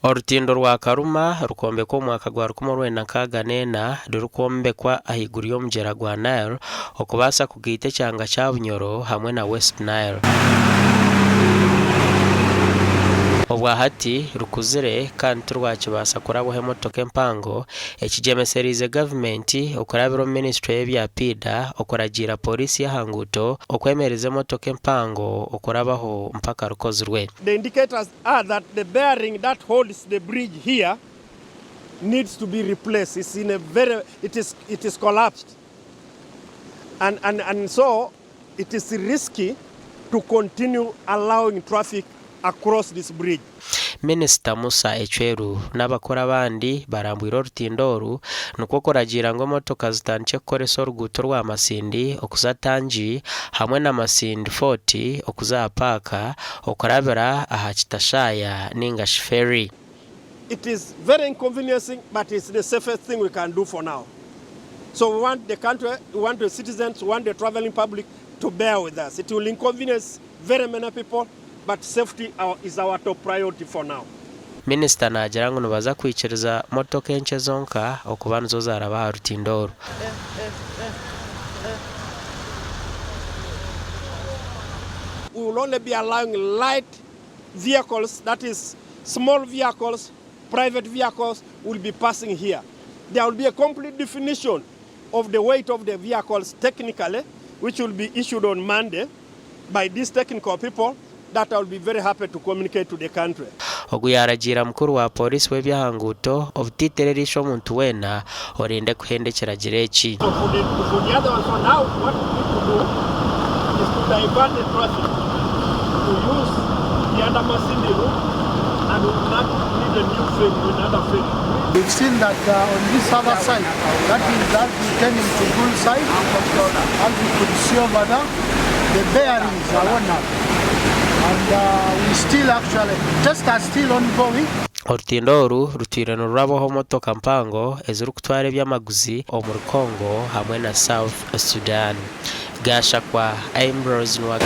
Orutindo rwa Karuma rukombekwa mwaka gwa 2014 rukombekwa ahiguru y'omujera gwa Nile okubasa kugite cyanga cya Bunyoro hamwe na West Nile. Obwa hati rukuzire kandi rwakibasa kurabo emotoka empango ekijemeserize government okurabiro ministry y'ebya PIDA okuragira polisi yahanguto okwemereza emotoka empango okurabaho mpaka rukozirwe. The indicators are that the bearing that holds the bridge here needs to be replaced. It's in a very it is collapsed. And so it is risky to continue allowing traffic across this bridge. Minister Musa Echweru n'abakora abandi barambwira Orutindoru nuko koragira ngo motoka zitanche koreso ruguto rwa Masindi okuzatangi hamwe na Masindi 40 okuzapaka okorabera aha kitashaya ninga ferry. It is very inconveniencing, but it's the safest thing we can do for now. So we want the country, we want the citizens, we want the traveling public to bear with us. It will inconvenience very many people, but safety is our top priority for now. Minister nagira ngo nubaza kwikiriza motoka enche zonka okubana zo zaraba Orutindoru. We will only be allowing light vehicles, that is small vehicles, private vehicles will be passing here. There will be a complete definition of the weight of the vehicles technically, which will be issued on Monday by these technical people that I will be very happy to communicate to the country. Oguyaragira mukuru wa polisi w'ebyahanguto obutitererisho muntu wena orinde kuhendekera gireki. So for the other one for now, what we need to do is to divert the traffic to use the other Masindi route, and we will not need a new ferry with another ferry. We've seen that on this other side, that is turning to Bull side, as we could see over there, the bearings are on up. And we still actually, tests are still ongoing. Orutindoru rutwirano rurabaho motoka mpango ezuru kutwara ebyamaguzi omuri Congo hamwe na South Sudan. Gasha kwa Ambrose Nwaga.